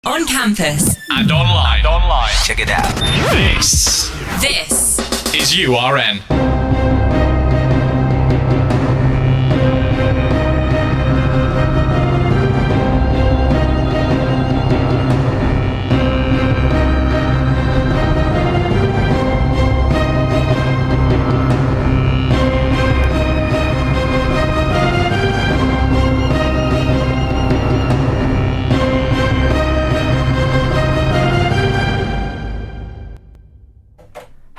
On campus. And online. Check it out. This is URN.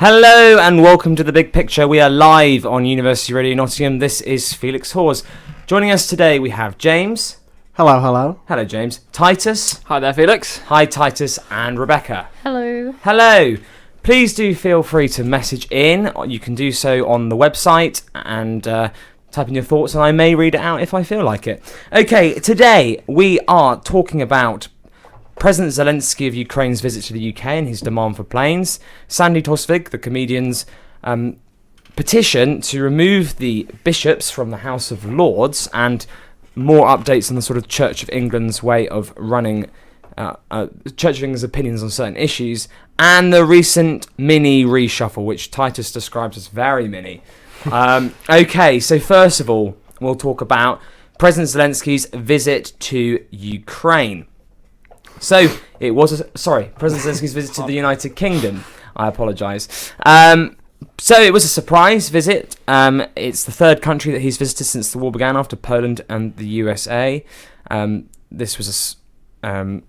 Hello and welcome to The Big Picture. We are live on University Radio Nottingham. This is Felix Hawes. Joining us today we have James. Hello. Hello, James. Titus. Hi there, Felix. Hi, Titus. And Rebecca. Hello. Hello. Please do feel free to message in. You can do so on the website and type in your thoughts and I may read it out if I feel like it. Okay, today we are talking about President Zelensky of Ukraine's visit to the UK and his demand for planes, Sandi Toksvig, the comedian's petition to remove the bishops from the House of Lords, and more updates on the sort of Church of England's way of running, Church of England's opinions on certain issues, and the recent mini reshuffle, which Titus describes as very mini. Okay, so first of all, we'll talk about President Zelensky's visit to Ukraine. So, President Zelensky's visit to the United Kingdom. I apologise. So, it was a surprise visit. It's the third country that he's visited since the war began, after Poland and the USA. This was a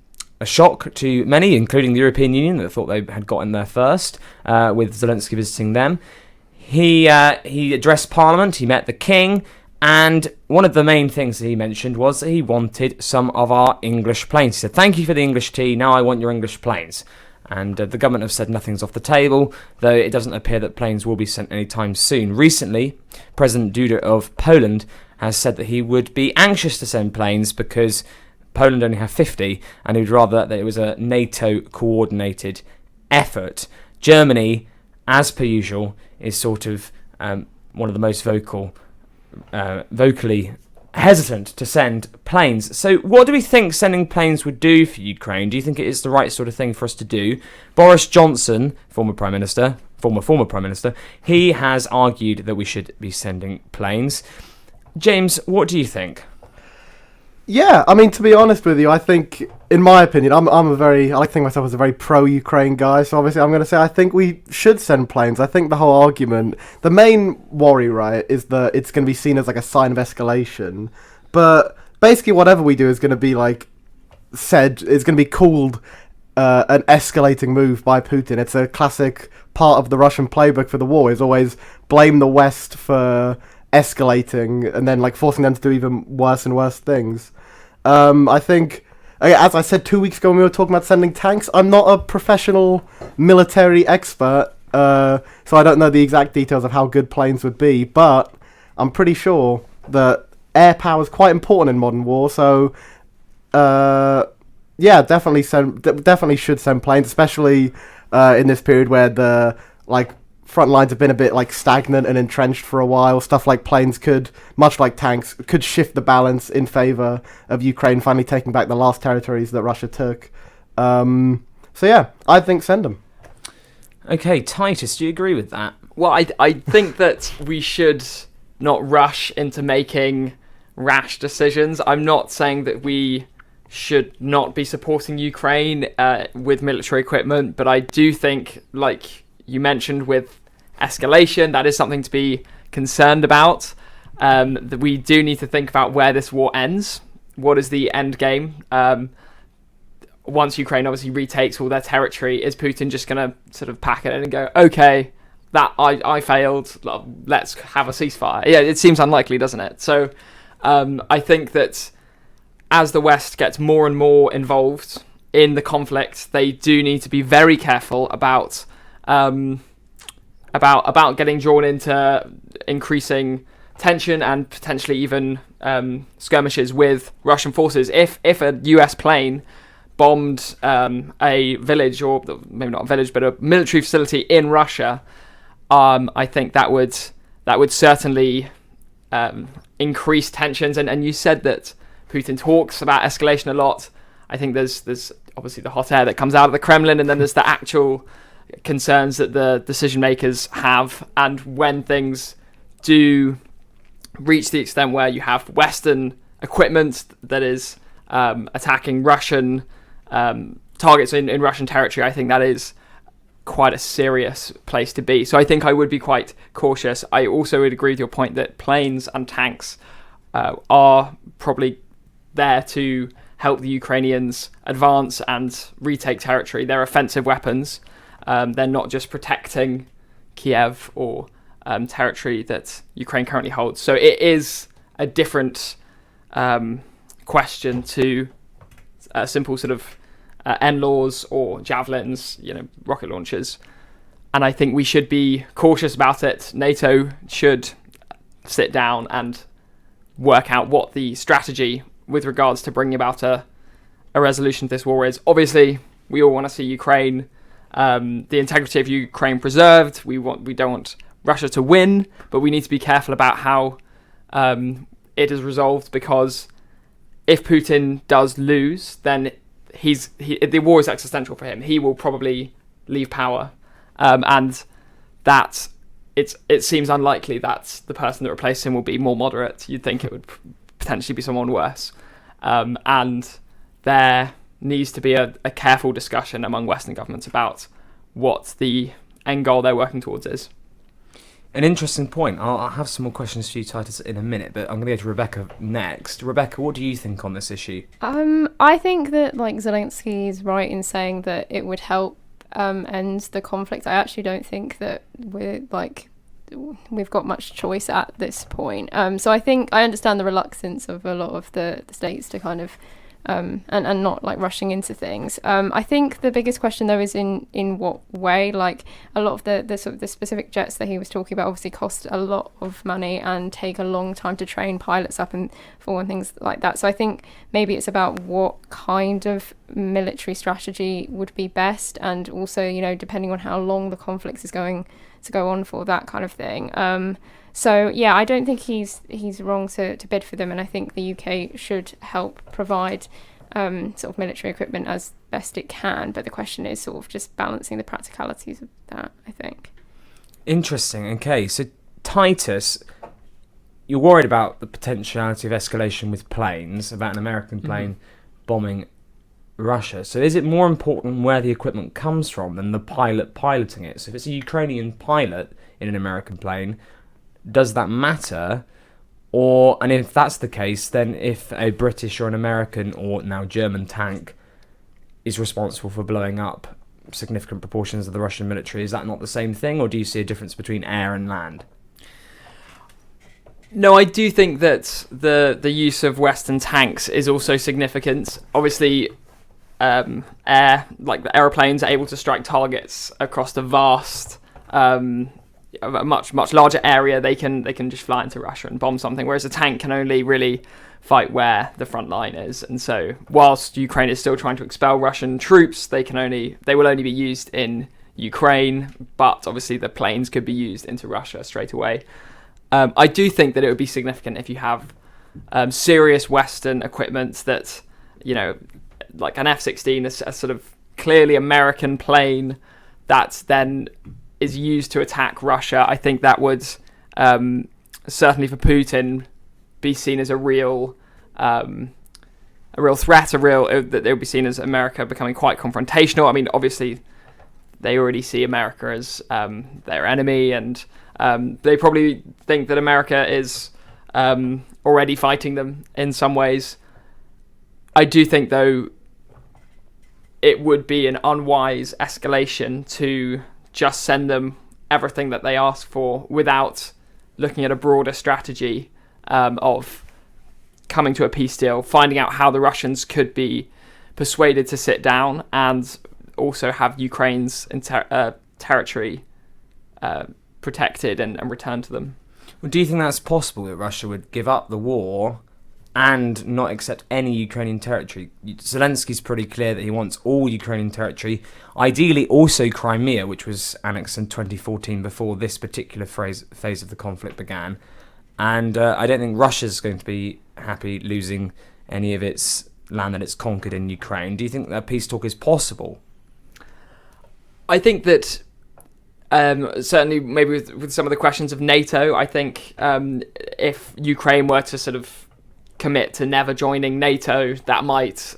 shock to many, including the European Union, that thought they had got in there first, with Zelensky visiting them. He addressed Parliament, he met the King, and one of the main things that he mentioned was that he wanted some of our English planes. He said, "Thank you for the English tea, now I want your English planes." And the government have said nothing's off the table, though it doesn't appear that planes will be sent anytime soon. Recently, President Duda of Poland has said that he would be anxious to send planes because Poland only have 50, and he'd rather that it was a NATO-coordinated effort. Germany, as per usual, is sort of one of the most vocally hesitant to send planes. So what do we think sending planes would do for Ukraine? Do you think it is the right sort of thing for us to do? Boris Johnson, former Prime Minister, he has argued that we should be sending planes. James, what do you think? Yeah, I mean, to be honest with you, I think, in my opinion, I like to think myself as a very pro-Ukraine guy, so obviously I'm going to say I think we should send planes. I think the whole argument, the main worry, right, is that it's going to be seen as like a sign of escalation, but basically whatever we do is going to be is going to be called an escalating move by Putin. It's a classic part of the Russian playbook for the war, is always blame the West for escalating and then forcing them to do even worse and worse things. I think, as I said 2 weeks ago when we were talking about sending tanks, I'm not a professional military expert, so I don't know the exact details of how good planes would be, but I'm pretty sure that air power is quite important in modern war, so yeah, definitely should send planes, especially in this period where the front lines have been a bit stagnant and entrenched for a while. Stuff like planes could, much like tanks, could shift the balance in favour of Ukraine finally taking back the last territories that Russia took. So yeah, I think send them. Okay, Titus, do you agree with that? Well, I think that we should not rush into making rash decisions. I'm not saying that we should not be supporting Ukraine with military equipment, but I do think, like you mentioned, with escalation, that is something to be concerned about. That we do need to think about where this war ends. What is the end game? Once Ukraine obviously retakes all their territory, is Putin just going to sort of pack it in and go, okay, that I failed, let's have a ceasefire? Yeah, it seems unlikely, doesn't it? So I think that as the West gets more and more involved in the conflict, they do need to be very careful about getting drawn into increasing tension and potentially even skirmishes with Russian forces. If a US plane bombed a village, or maybe not a village, but a military facility in Russia, I think that would certainly increase tensions. And you said that Putin talks about escalation a lot. I think there's obviously the hot air that comes out of the Kremlin, and then there's the actual concerns that the decision makers have. And when things do reach the extent where you have Western equipment that is attacking Russian targets in Russian territory, I think that is quite a serious place to be. So I think I would be quite cautious. I also would agree with your point that planes and tanks are probably there to help the Ukrainians advance and retake territory. They're offensive weapons. They're not just protecting Kiev or territory that Ukraine currently holds. So it is a different question to a simple sort of NLAWs or javelins, rocket launchers. And I think we should be cautious about it. NATO should sit down and work out what the strategy with regards to bringing about a resolution to this war is. Obviously, we all want to see Ukraine, the integrity of Ukraine preserved. We don't want Russia to win, but we need to be careful about how it is resolved, because if Putin does lose, then the war is existential for him. He will probably leave power, and that it seems unlikely that the person that replaces him will be more moderate. You'd think it would potentially be someone worse, and there needs to be a careful discussion among Western governments about what the end goal they're working towards is. An interesting point. I'll have some more questions for you, Titus, in a minute, but I'm going to go to Rebecca next. Rebecca, what do you think on this issue? I think that Zelensky is right in saying that it would help end the conflict. I actually don't think that we've got much choice at this point. So I think I understand the reluctance of a lot of the states to kind of and not rushing into things. I think the biggest question though is in what way. A lot of the sort of the specific jets that he was talking about obviously cost a lot of money and take a long time to train pilots up and things like that. So I think maybe it's about what kind of military strategy would be best, and also depending on how long the conflict is going to go on for, that kind of thing. So yeah, I don't think he's wrong to bid for them, and I think the UK should help provide sort of military equipment as best it can. But the question is sort of just balancing the practicalities of that, I think. Interesting. Okay, so Titus, you're worried about the potentiality of escalation with planes, about an American plane bombing Russia. So is it more important where the equipment comes from than the pilot piloting it? So if it's a Ukrainian pilot in an American plane, does that matter? And if that's the case, then if a British or an American or now German tank is responsible for blowing up significant proportions of the Russian military, is that not the same thing, or do you see a difference between air and land? No, I do think that the use of Western tanks is also significant. Obviously, the aeroplanes are able to strike targets across the vast a much larger area. They can just fly into Russia and bomb something, whereas a tank can only really fight where the front line is. And so whilst Ukraine is still trying to expel Russian troops, they will only be used in Ukraine, but obviously the planes could be used into Russia straight away. I do think that it would be significant if you have serious Western equipment that, like an F-16, a sort of clearly American plane that then is used to attack Russia. I think that would certainly for Putin be seen as a real threat, that they would be seen as America becoming quite confrontational. I mean, obviously they already see America as their enemy, and they probably think that America is already fighting them in some ways. I do think, though, it would be an unwise escalation to just send them everything that they ask for without looking at a broader strategy of coming to a peace deal, finding out how the Russians could be persuaded to sit down, and also have Ukraine's territory protected and returned to them. Well, do you think that's possible, that Russia would give up the war and not accept any Ukrainian territory? Zelensky's pretty clear that he wants all Ukrainian territory, ideally also Crimea, which was annexed in 2014 before this particular phase of the conflict began. And I don't think Russia's going to be happy losing any of its land that it's conquered in Ukraine. Do you think that peace talk is possible? I think that certainly maybe with some of the questions of NATO, I think if Ukraine were to sort of commit to never joining NATO, that might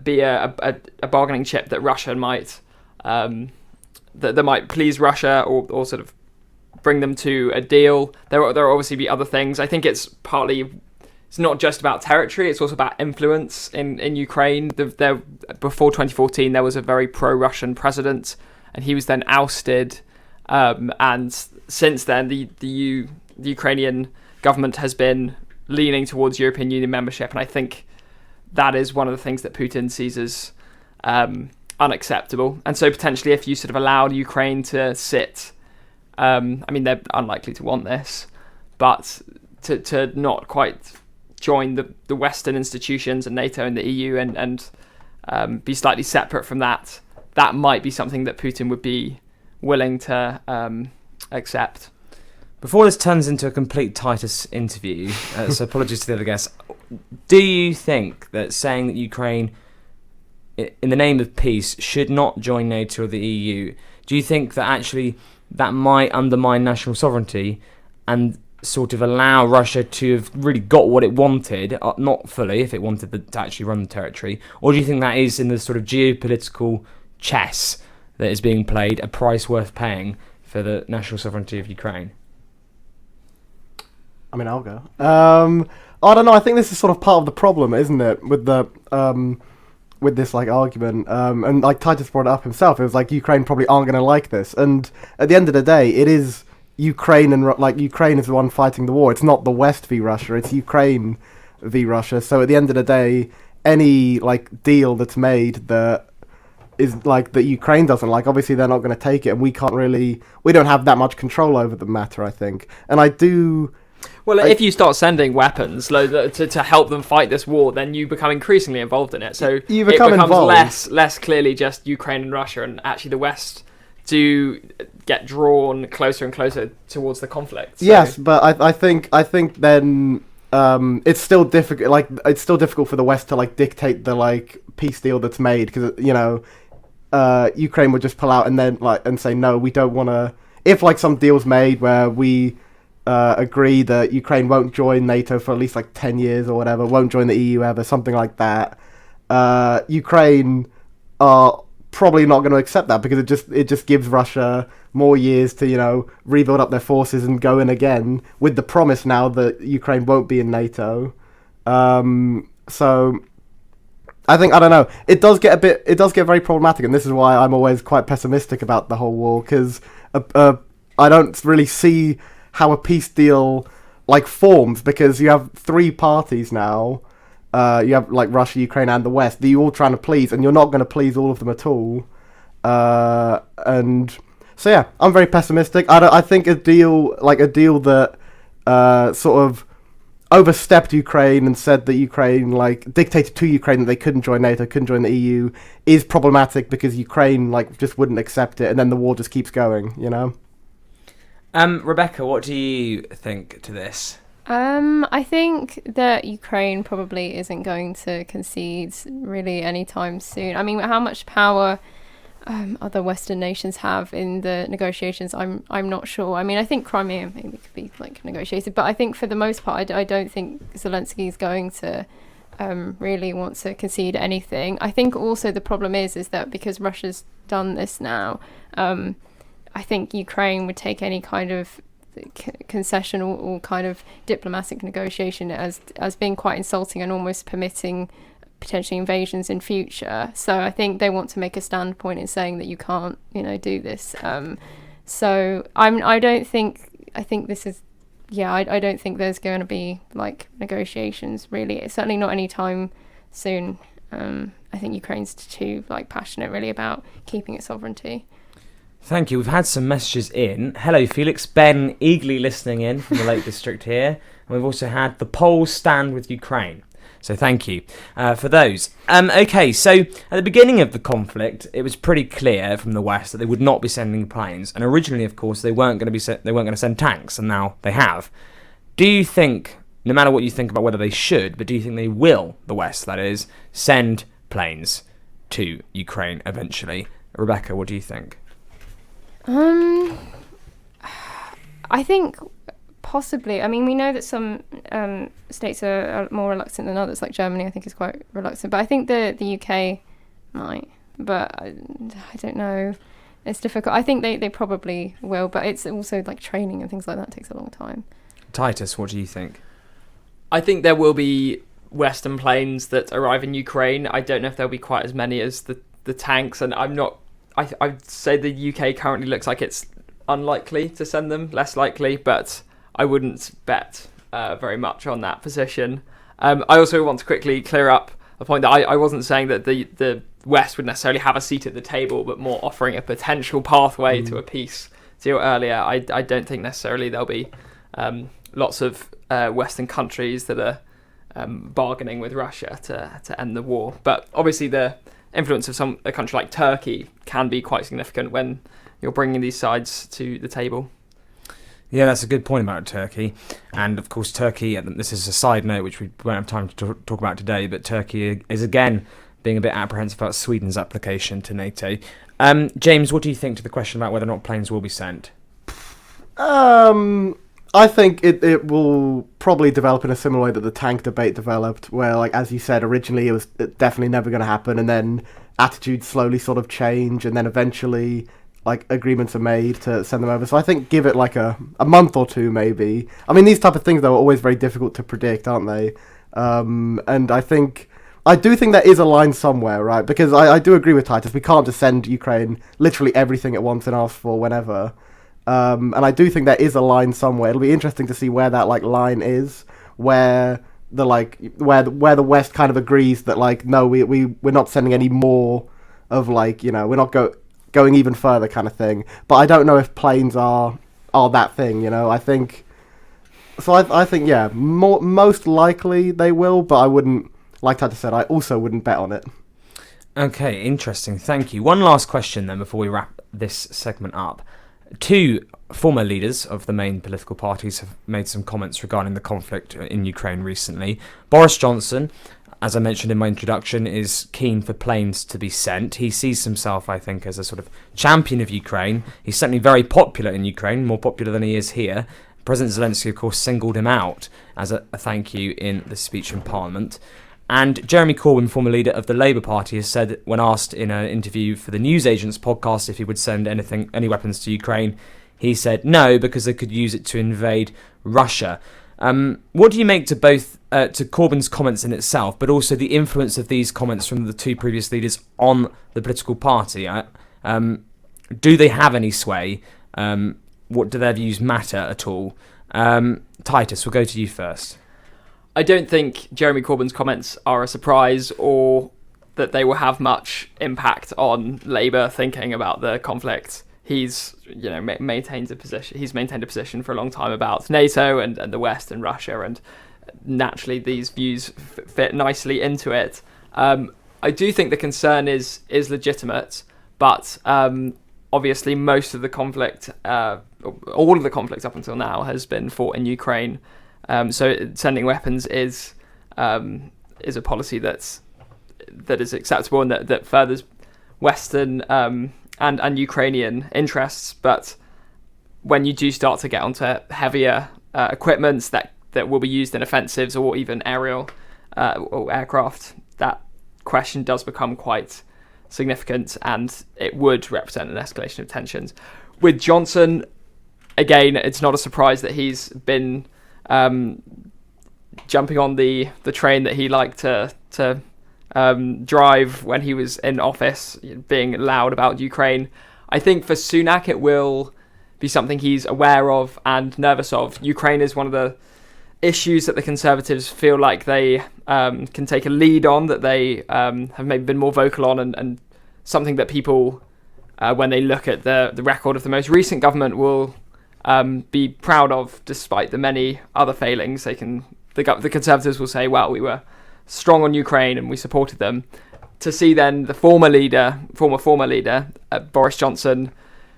be a bargaining chip that Russia might that might please Russia or sort of bring them to a deal. There will obviously be other things. I think it's not just about territory, it's also about influence in Ukraine. Before 2014, there was a very pro-Russian president, and he was then ousted. And since then, the Ukrainian government has been leaning towards European Union membership, and I think that is one of the things that Putin sees as unacceptable. And so potentially, if you sort of allowed Ukraine to sit, I mean, they're unlikely to want this, but to not quite join the Western institutions and NATO and the EU and be slightly separate from that, that might be something that Putin would be willing to accept. Before this turns into a complete Titus interview, so apologies to the other guests, do you think that saying that Ukraine, in the name of peace, should not join NATO or the EU, do you think that actually that might undermine national sovereignty and sort of allow Russia to have really got what it wanted, not fully, if it wanted to actually run the territory? Or do you think that is, in the sort of geopolitical chess that is being played, a price worth paying for the national sovereignty of Ukraine? I mean, I'll go. I don't know. I think this is sort of part of the problem, isn't it, with the with this like argument? And like Titus brought it up himself, it was like Ukraine probably aren't going to like this. And at the end of the day, it is Ukraine and Ukraine is the one fighting the war. It's not the West v Russia. It's Ukraine v Russia. So at the end of the day, any like deal that's made that is like that Ukraine doesn't like, obviously they're not going to take it, and we don't have that much control over the matter, I think. And I do. Well, if you start sending weapons to help them fight this war, then you become increasingly involved in it. So it becomes less clearly just Ukraine and Russia, and actually the West do get drawn closer and closer towards the conflict. So. Yes, but I think then it's still difficult. Like it's still difficult for the West to like dictate the like peace deal that's made, because Ukraine would just pull out and then and say no, we don't want to. If like some deal's made where we agree that Ukraine won't join NATO for at least like 10 years or whatever, won't join the EU ever, something like that, Ukraine are probably not going to accept that, because it just gives Russia more years to rebuild up their forces and go in again, with the promise now that Ukraine won't be in NATO. So I don't know, it does get very problematic, and this is why I'm always quite pessimistic about the whole war, because I don't really see how a peace deal like forms, because you have three parties now. You have like Russia, Ukraine, and the West that you're all trying to please, and you're not going to please all of them at all. And so yeah, I'm very pessimistic. I think a deal that sort of overstepped Ukraine and said that Ukraine like dictated to Ukraine that they couldn't join NATO, couldn't join the EU, is problematic, because Ukraine like just wouldn't accept it, and then the war just keeps going. Rebecca, what do you think to this? I think that Ukraine probably isn't going to concede really anytime soon. I mean, how much power other Western nations have in the negotiations, I'm not sure. I mean, I think Crimea maybe could be like negotiated, but I think for the most part, I don't think Zelensky is going to really want to concede anything. I think also the problem is that because Russia's done this now, I think Ukraine would take any kind of concession or kind of diplomatic negotiation as being quite insulting and almost permitting potentially invasions in future. So I think they want to make a standpoint in saying that you can't, do this. So I don't think this is. Yeah, I don't think there's going to be like negotiations really. It's certainly not anytime soon. I think Ukraine's too like passionate really about keeping its sovereignty. Thank you. We've had some messages in. Hello, Felix. Ben eagerly listening in from the Lake District here. And we've also had the Poles stand with Ukraine. So thank you for those. Okay, so at the beginning of the conflict, it was pretty clear from the West that they would not be sending planes. And originally, of course, they weren't going to send tanks, and now they have. Do you think no matter what you think about whether they should, but do you think they will, the West, that is, send planes to Ukraine eventually? Rebecca, what do you think? I think possibly. I mean, we know that some states are more reluctant than others, like Germany, I think, is quite reluctant. But I think the UK might. But I don't know. It's difficult. I think they probably will, but it's also like training and things like that takes a long time. Titus, what do you think? I think there will be Western planes that arrive in Ukraine. I don't know if there'll be quite as many as the tanks, and I'd say the UK currently looks like it's unlikely to send them, less likely, but I wouldn't bet very much on that position. I also want to quickly clear up a point that I wasn't saying that the West would necessarily have a seat at the table, but more offering a potential pathway to a peace deal earlier. I don't think necessarily there'll be lots of Western countries that are bargaining with Russia to end the war. But obviously the influence of a country like Turkey can be quite significant when you're bringing these sides to the table. Yeah, that's a good point about Turkey. And of course, Turkey, this is a side note which we won't have time to talk about today, but Turkey is again being a bit apprehensive about Sweden's application to NATO. James, what do you think to the question about whether or not planes will be sent? I think it will probably develop in a similar way that the tank debate developed, where, like, as you said, originally it was definitely never going to happen, and then attitudes slowly sort of change, and then eventually, like, agreements are made to send them over. So I think give it like a month or two, maybe. I mean, these type of things, though, are always very difficult to predict, aren't they? And I do think there is a line somewhere, right? Because I do agree with Titus. We can't just send Ukraine literally everything at once and ask for whenever. And I do think there is a line somewhere. It'll be interesting to see where that line is, where the West kind of agrees that no, we're not sending any more of we're not going even further kind of thing. But I don't know if planes are that thing. I think so. I think most likely they will, but I wouldn't. Like Titus said, I also wouldn't bet on it. Okay, interesting. Thank you. One last question then before we wrap this segment up. Two former leaders of the main political parties have made some comments regarding the conflict in Ukraine recently. Boris Johnson, as I mentioned in my introduction, is keen for planes to be sent. He sees himself, I think, as a sort of champion of Ukraine. He's certainly very popular in Ukraine, more popular than he is here. President Zelensky, of course, singled him out as a thank you in the speech in Parliament. And Jeremy Corbyn, former leader of the Labour Party, has said, when asked in an interview for the Newsagents podcast if he would send any weapons to Ukraine, he said no, because they could use it to invade Russia. What do you make to both to Corbyn's comments in itself, but also the influence of these comments from the two previous leaders on the political party? Do they have any sway? What do their views matter at all? Titus, we'll go to you first. I don't think Jeremy Corbyn's comments are a surprise, or that they will have much impact on Labour thinking about the conflict. He's maintained a position. He's maintained a position for a long time about NATO and the West and Russia, and naturally these views fit nicely into it. I do think the concern is legitimate, but obviously most of the conflict, all of the conflict up until now, has been fought in Ukraine. So sending weapons is a policy that is acceptable and that furthers Western and Ukrainian interests. But when you do start to get onto heavier equipment that will be used in offensives or even aerial or aircraft, that question does become quite significant, and it would represent an escalation of tensions. With Johnson, again, it's not a surprise that he's been jumping on the train that he liked to drive when he was in office, being loud about Ukraine. I think for Sunak it will be something he's aware of and nervous of. Ukraine is one of the issues that the Conservatives feel like they can take a lead on, that they have maybe been more vocal on, and something that people, when they look at the record of the most recent government, will be proud of, despite the many other failings. The Conservatives will say, well, we were strong on Ukraine and we supported them. To see then the former leader, Boris Johnson,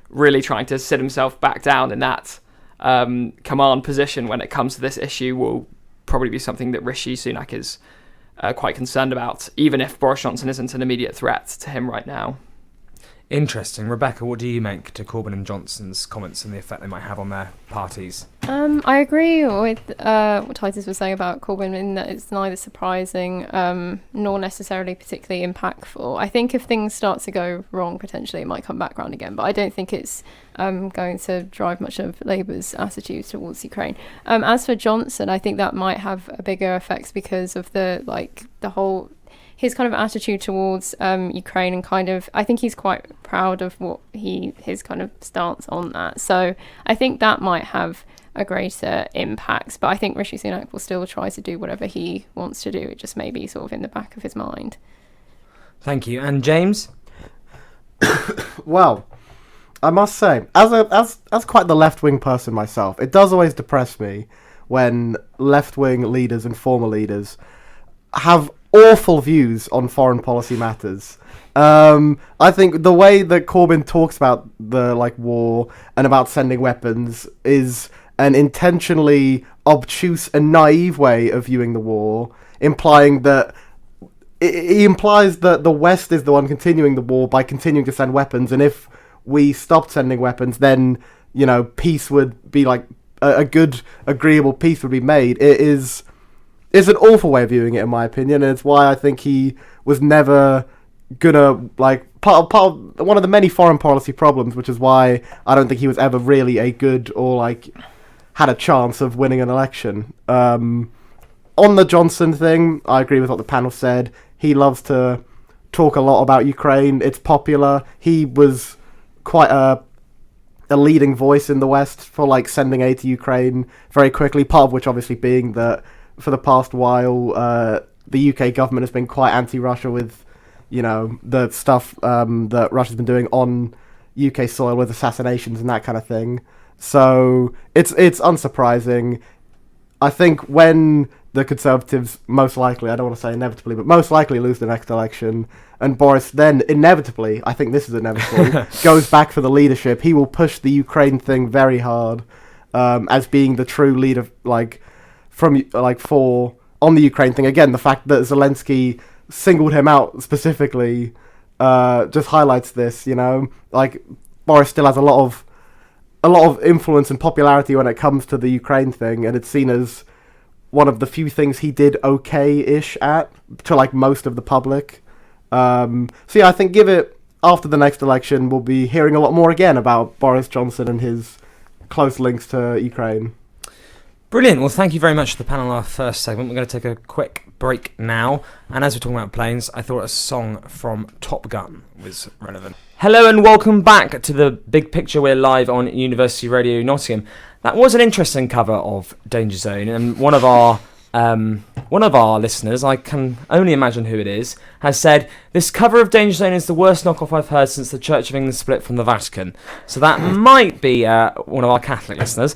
really trying to sit himself back down in that command position when it comes to this issue will probably be something that Rishi Sunak is quite concerned about, even if Boris Johnson isn't an immediate threat to him right now. Interesting. Rebecca, what do you make to Corbyn and Johnson's comments and the effect they might have on their parties? I agree with what Titus was saying about Corbyn in that it's neither surprising nor necessarily particularly impactful. I think if things start to go wrong, potentially it might come back round again, but I don't think it's going to drive much of Labour's attitude towards Ukraine. As for Johnson, I think that might have a bigger effects because of the whole his kind of attitude towards Ukraine, and kind of, I think he's quite proud of what his kind of stance on that. So I think that might have a greater impact. But I think Rishi Sunak will still try to do whatever he wants to do. It just may be sort of in the back of his mind. Thank you. And James? Well, I must say, as quite the left-wing person myself, it does always depress me when left-wing leaders and former leaders have awful views on foreign policy matters. I think the way that Corbyn talks about the war and about sending weapons is an intentionally obtuse and naive way of viewing the war, implying that he implies that the West is the one continuing the war by continuing to send weapons, and if we stopped sending weapons, then peace would be a good, agreeable peace would be made. It's an awful way of viewing it, in my opinion, and it's why I think he was never gonna, part of one of the many foreign policy problems, which is why I don't think he was ever really a good or, had a chance of winning an election. On the Johnson thing, I agree with what the panel said. He loves to talk a lot about Ukraine. It's popular. He was quite a leading voice in the West for, sending aid to Ukraine very quickly, part of which obviously being that for the past while, the UK government has been quite anti-Russia with, the stuff that Russia's been doing on UK soil with assassinations and that kind of thing. So it's unsurprising. I think when the Conservatives most likely, I don't want to say inevitably, but most likely lose the next election, and Boris then inevitably, I think this is inevitable, goes back for the leadership, he will push the Ukraine thing very hard as being the true leader, for on the Ukraine thing. Again, the fact that Zelensky singled him out specifically just highlights this. Boris still has a lot of influence and popularity when it comes to the Ukraine thing, and it's seen as one of the few things he did okay-ish at to most of the public. So yeah, I think give it after the next election, we'll be hearing a lot more again about Boris Johnson and his close links to Ukraine. Brilliant. Well, thank you very much to the panel in our first segment. We're going to take a quick break now. And as we're talking about planes, I thought a song from Top Gun was relevant. Hello and welcome back to the Big Picture. We're live on University Radio Nottingham. That was an interesting cover of Danger Zone, and one of our listeners, I can only imagine who it is, has said, this cover of Danger Zone is the worst knockoff I've heard since the Church of England split from the Vatican. So that might be one of our Catholic listeners,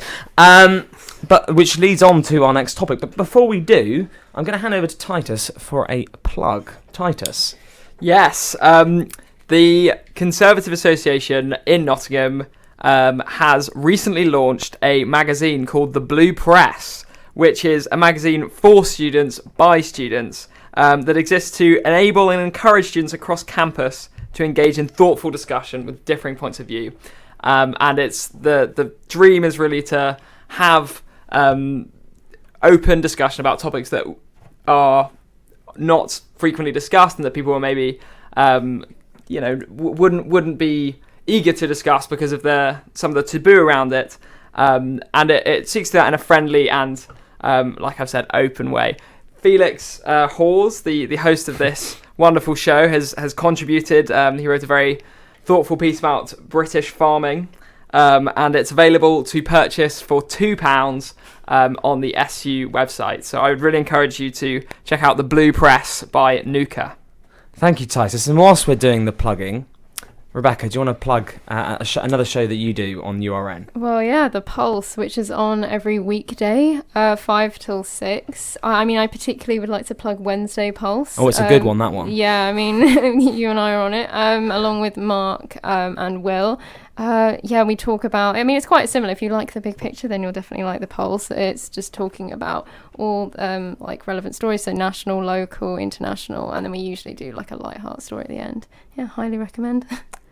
but which leads on to our next topic. But before we do, I'm going to hand over to Titus for a plug. Titus. Yes, the Conservative Association in Nottingham has recently launched a magazine called The Blue Press, which is a magazine for students, by students, that exists to enable and encourage students across campus to engage in thoughtful discussion with differing points of view. And it's the dream is really to have open discussion about topics that are not frequently discussed and that people are maybe wouldn't be eager to discuss because of some of the taboo around it. And it seeks to that in a friendly and like I've said, open way. Felix Hawes, the host of this wonderful show, has contributed. He wrote a very thoughtful piece about British farming, and it's available to purchase for £2 on the SU website. So I would really encourage you to check out The Blue Press by Nuka. Thank you, Titus. And whilst we're doing the plugging, Rebecca, do you want to plug another show that you do on URN? Well, yeah, The Pulse, which is on every weekday, 5 till 6. I particularly would like to plug Wednesday Pulse. Oh, it's a good one, that one. Yeah, you and I are on it, along with Mark and Will. Yeah, we talk about, I mean, it's quite similar. If you like the big picture, then you'll definitely like the polls. It's just talking about all like relevant stories, so national, local, international, and then we usually do like a light-hearted story at the end. Yeah, highly recommend.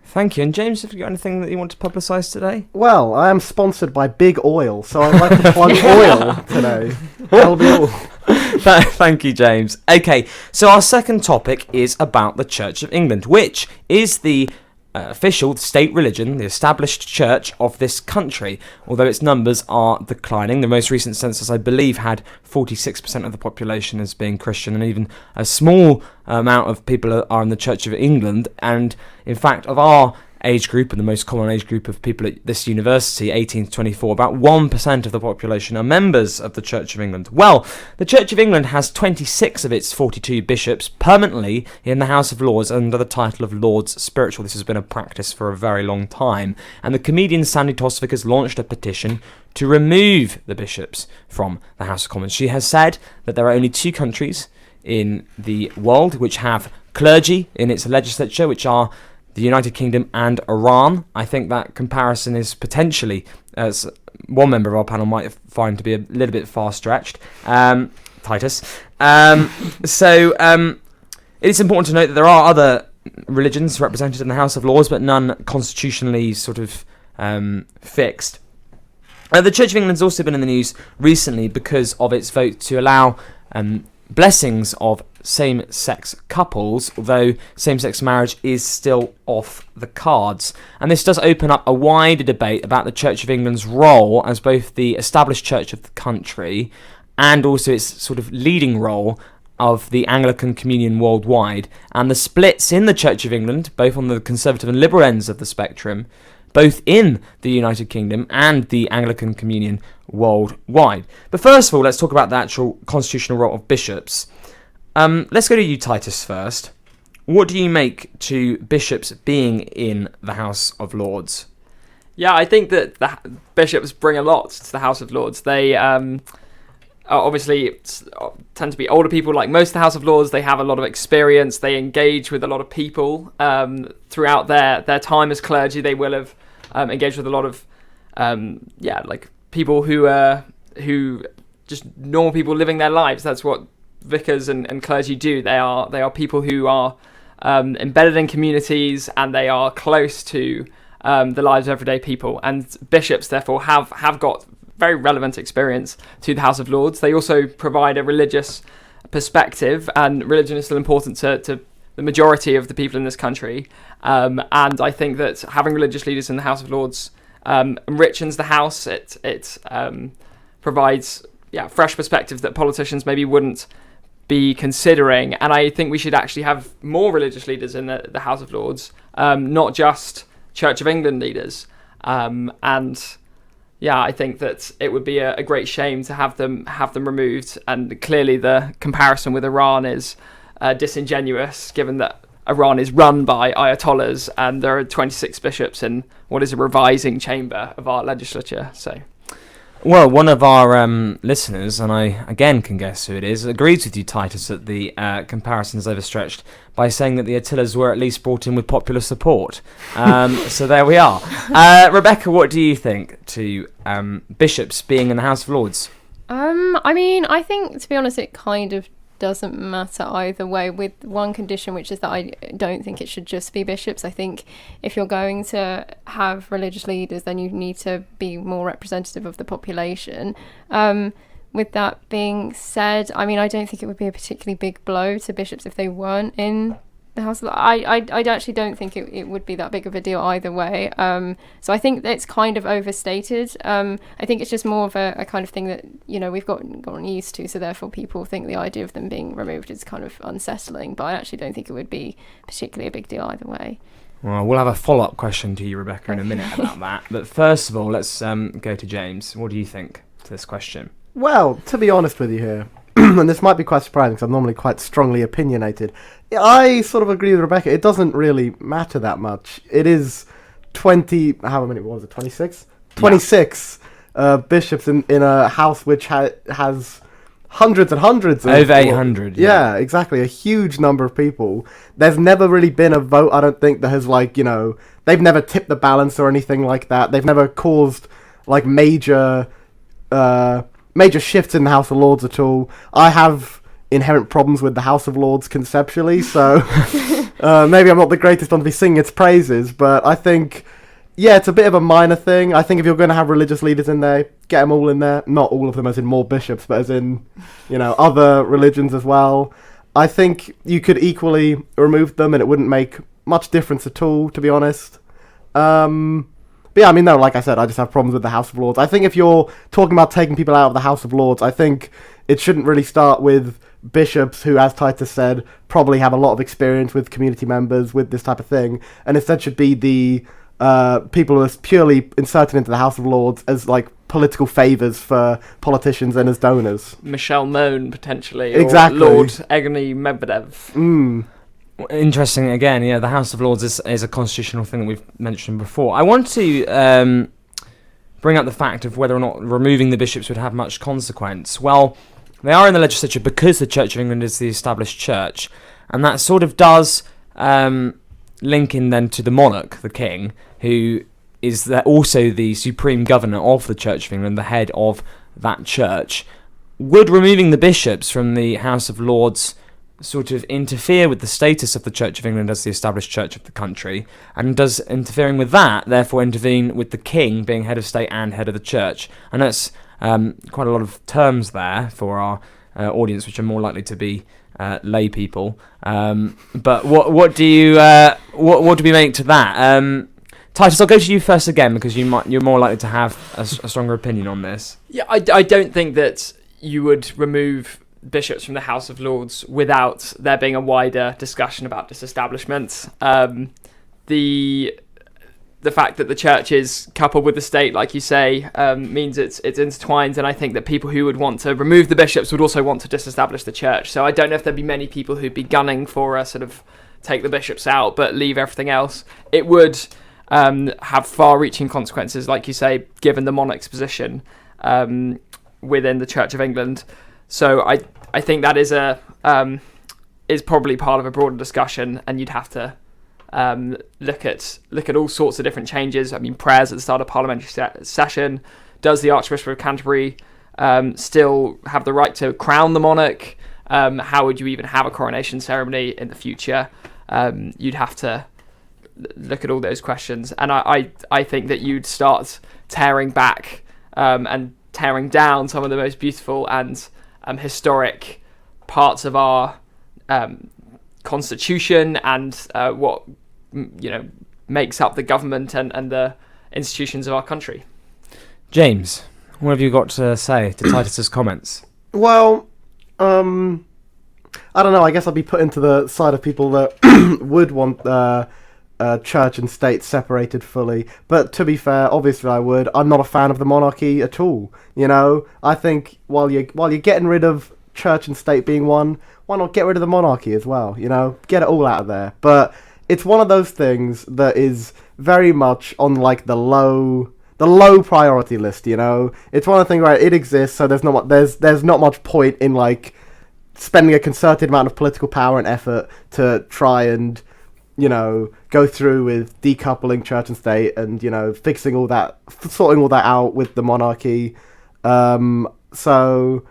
Thank you. And James, have you got anything that you want to publicise today? Well, I am sponsored by Big Oil, so I'd like to plug oil today. That'll be all. Thank you, James. Okay, so our second topic is about the Church of England, which is the official state religion, the established church of this country, although its numbers are declining. The most recent census, I believe, had 46% of the population as being Christian, and even a small amount of people are in the Church of England. And in fact, of our age group, and the most common age group of people at this university, 18 to 24, about 1% of the population are members of the Church of England. Well, the Church of England has 26 of its 42 bishops permanently in the House of Lords under the title of Lords Spiritual. This has been a practice for a very long time, and the comedian Sandi Toksvig has launched a petition to remove the bishops from the House of Commons. She has said that there are only 2 countries in the world which have clergy in its legislature, which are the United Kingdom and Iran. I think that comparison is potentially, as one member of our panel might find to be a little bit far-stretched, Titus. So it is important to note that there are other religions represented in the House of Lords, but none constitutionally sort of fixed. The Church of England has also been in the news recently because of its vote to allow blessings of same-sex couples, although same-sex marriage is still off the cards. And this does open up a wider debate about the Church of England's role as both the established church of the country and also its sort of leading role of the Anglican Communion worldwide, and the splits in the Church of England, both on the conservative and liberal ends of the spectrum, both in the United Kingdom and the Anglican Communion worldwide. But first of all, let's talk about the actual constitutional role of bishops. Let's go to you, Titus, first. What do you make to bishops being in the House of Lords? Yeah, I think that the bishops bring a lot to the House of Lords. They obviously tend to be older people, like most of the House of Lords. They have a lot of experience. They engage with a lot of people throughout their time as clergy. They will have engaged with a lot of like people who just normal people living their lives. That's what vicars and clergy do. They are people who are embedded in communities, and they are close to the lives of everyday people. And bishops, therefore, have got very relevant experience to the House of Lords. They also provide a religious perspective, and religion is still important to the majority of the people in this country. And I think that having religious leaders in the House of Lords enriches the House. It provides fresh perspectives that politicians maybe wouldn't be considering. And I think we should actually have more religious leaders in the House of Lords, not just Church of England leaders. I think that it would be a great shame to have them removed. And clearly the comparison with Iran is disingenuous, given that Iran is run by ayatollahs and there are 26 bishops in what is a revising chamber of our legislature. So, well, one of our listeners, and I again can guess who it is, agrees with you, Titus, that the comparison is overstretched by saying that the Attilas were at least brought in with popular support. So there we are. Rebecca, what do you think to bishops being in the House of Lords? I mean, I think, to be honest, it kind of doesn't matter either way, with one condition, which is that I don't think it should just be bishops. I think if you're going to have religious leaders, then you need to be more representative of the population. With that being said, I mean, I don't think it would be a particularly big blow to bishops if they weren't in the House of Lords. I actually don't think it would be that big of a deal either way. So I think it's kind of overstated. I think it's just more of a kind of thing that, we've gotten used to, so therefore people think the idea of them being removed is kind of unsettling, but I actually don't think it would be particularly a big deal either way. Well, we'll have a follow-up question to you, Rebecca, in a minute about that. But first of all, let's go to James. What do you think to this question? Well, to be honest with you here, and this might be quite surprising because I'm normally quite strongly opinionated, I sort of agree with Rebecca. It doesn't really matter that much. It is 26? 26 bishops in a house which has hundreds and hundreds of... Over 800. Yeah, exactly. A huge number of people. There's never really been a vote, I don't think, that has, like, you know... They've never tipped the balance or anything like that. They've never caused, like, major shifts in the House of Lords at all. I have inherent problems with the House of Lords conceptually, so maybe I'm not the greatest one to be singing its praises, but I think... Yeah, it's a bit of a minor thing. I think if you're going to have religious leaders in there, get them all in there. Not all of them as in more bishops, but as in, you know, other religions as well. I think you could equally remove them and it wouldn't make much difference at all, to be honest. But yeah, I mean, no, like I said, I just have problems with the House of Lords. I think if you're talking about taking people out of the House of Lords, I think it shouldn't really start with bishops who, as Titus said, probably have a lot of experience with community members, with this type of thing. And instead should be the... people who are purely inserted into the House of Lords as like political favours for politicians and as donors. Michelle Mone, potentially. Exactly. Or Lord Egony Medvedev. Interesting again, yeah, the House of Lords is a constitutional thing that we've mentioned before. I want to bring up the fact of whether or not removing the bishops would have much consequence. Well, they are in the legislature because the Church of England is the established church, and that sort of does link in then to the monarch, the king, who is also the supreme governor of the Church of England, the head of that church. Would removing the bishops from the House of Lords sort of interfere with the status of the Church of England as the established church of the country? And does interfering with that therefore intervene with the king being head of state and head of the church? And that's quite a lot of terms there for our audience, which are more likely to be lay people. But what do we make to that? Titus, I'll go to you first again because you're more likely to have a stronger opinion on this. Yeah, I don't think that you would remove bishops from the House of Lords without there being a wider discussion about disestablishment. The fact that the church is coupled with the state, like you say, means it's intertwined, and I think that people who would want to remove the bishops would also want to disestablish the church. So I don't know if there'd be many people who'd be gunning for a sort of take the bishops out but leave everything else. It would have far-reaching consequences, like you say, given the monarch's position within the Church of England. So I think that is probably part of a broader discussion, and you'd have to look at all sorts of different changes. I mean, prayers at the start of parliamentary session. Does the Archbishop of Canterbury still have the right to crown the monarch? How would you even have a coronation ceremony in the future? You'd have to look at all those questions, and I think that you'd start tearing back and tearing down some of the most beautiful and historic parts of our constitution and what makes up the government and the institutions of our country. James, what have you got to say to Titus's comments? Well, I don't know. I guess I'd be put into the side of people that would want church and state separated fully. But to be fair, obviously I would. I'm not a fan of the monarchy at all. You know, I think while you're getting rid of church and state being one, why not get rid of the monarchy as well? You know, get it all out of there. But it's one of those things that is very much on like the low priority list. You know, it's one of the things where it exists, so there's not much point in like spending a concerted amount of political power and effort to try and, you know, go through with decoupling church and state and, you know, sorting all that out with the monarchy. So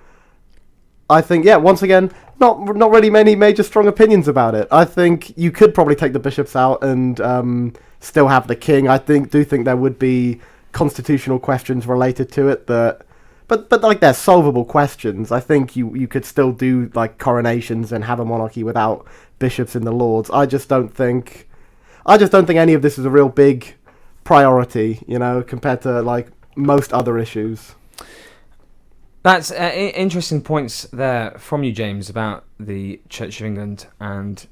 I think, yeah, once again, not really many major strong opinions about it. I think you could probably take the bishops out and still have the king. I do think there would be constitutional questions related to it but like they're solvable questions. I think you could still do like coronations and have a monarchy without bishops in the Lords. I just don't think any of this is a real big priority, you know, compared to like most other issues. That's interesting points there from you, James, about the Church of England and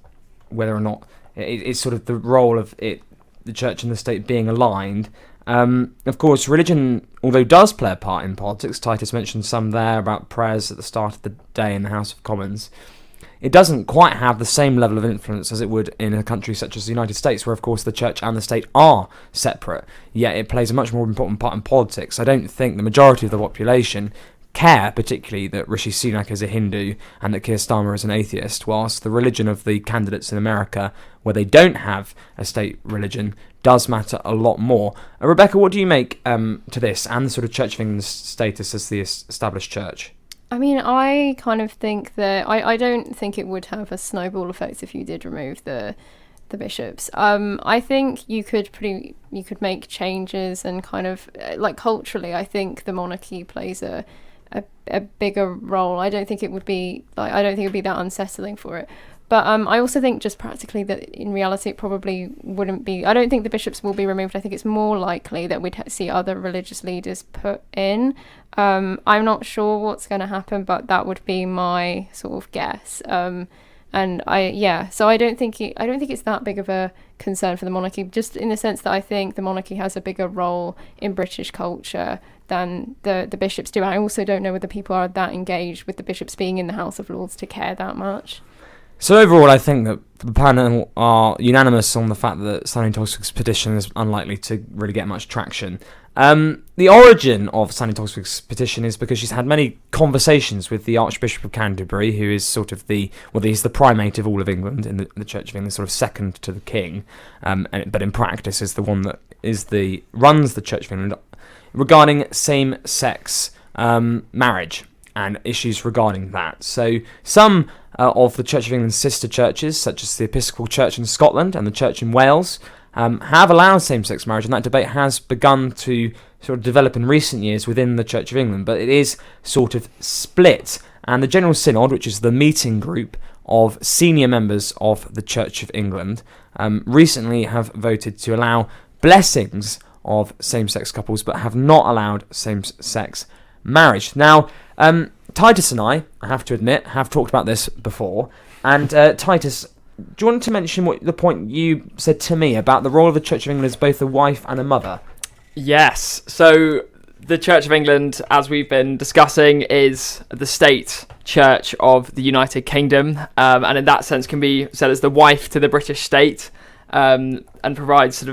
whether or not it's sort of the role of it, the church and the state being aligned. Of course, religion, although does play a part in politics, Titus mentioned some there about prayers at the start of the day in the House of Commons, it doesn't quite have the same level of influence as it would in a country such as the United States, where, of course, the church and the state are separate, yet it plays a much more important part in politics. I don't think the majority of the population care particularly that Rishi Sunak is a Hindu and that Keir Starmer is an atheist, whilst the religion of the candidates in America, where they don't have a state religion, does matter a lot more. Rebecca, what do you make to this and the sort of Church of England's status as the established church? I mean, I kind of think that I don't think it would have a snowball effect if you did remove the bishops. I think you could make changes and kind of like culturally. I think the monarchy plays a bigger role. I don't think it would be that unsettling for it. But I also think just practically that in reality it probably wouldn't be. I don't think the bishops will be removed. I think it's more likely that we'd see other religious leaders put in. I'm not sure what's going to happen, but that would be my sort of guess. So I don't think it's that big of a concern for the monarchy, just in the sense that I think the monarchy has a bigger role in British culture than the bishops do. I also don't know whether people are that engaged with the bishops being in the House of Lords to care that much. So overall, I think that the panel are unanimous on the fact that Sandi Toksvig's petition is unlikely to really get much traction. The origin of Sandi Toksvig's petition is because she's had many conversations with the Archbishop of Canterbury, who is sort of he's the primate of all of England in the Church of England, sort of second to the King, but in practice is the one that runs the Church of England, regarding same-sex marriage and issues regarding that. So some of the Church of England's sister churches, such as the Episcopal Church in Scotland and the Church in Wales, have allowed same-sex marriage, and that debate has begun to sort of develop in recent years within the Church of England, but it is sort of split. And the General Synod, which is the meeting group of senior members of the Church of England, recently have voted to allow blessings of same-sex couples, but have not allowed same-sex marriage. Now, Titus and I have to admit, have talked about this before, and Titus, do you want to mention what the point you said to me about the role of the Church of England as both a wife and a mother? Yes, so the Church of England, as we've been discussing, is the state church of the United Kingdom, and in that sense can be said as the wife to the British state, and provides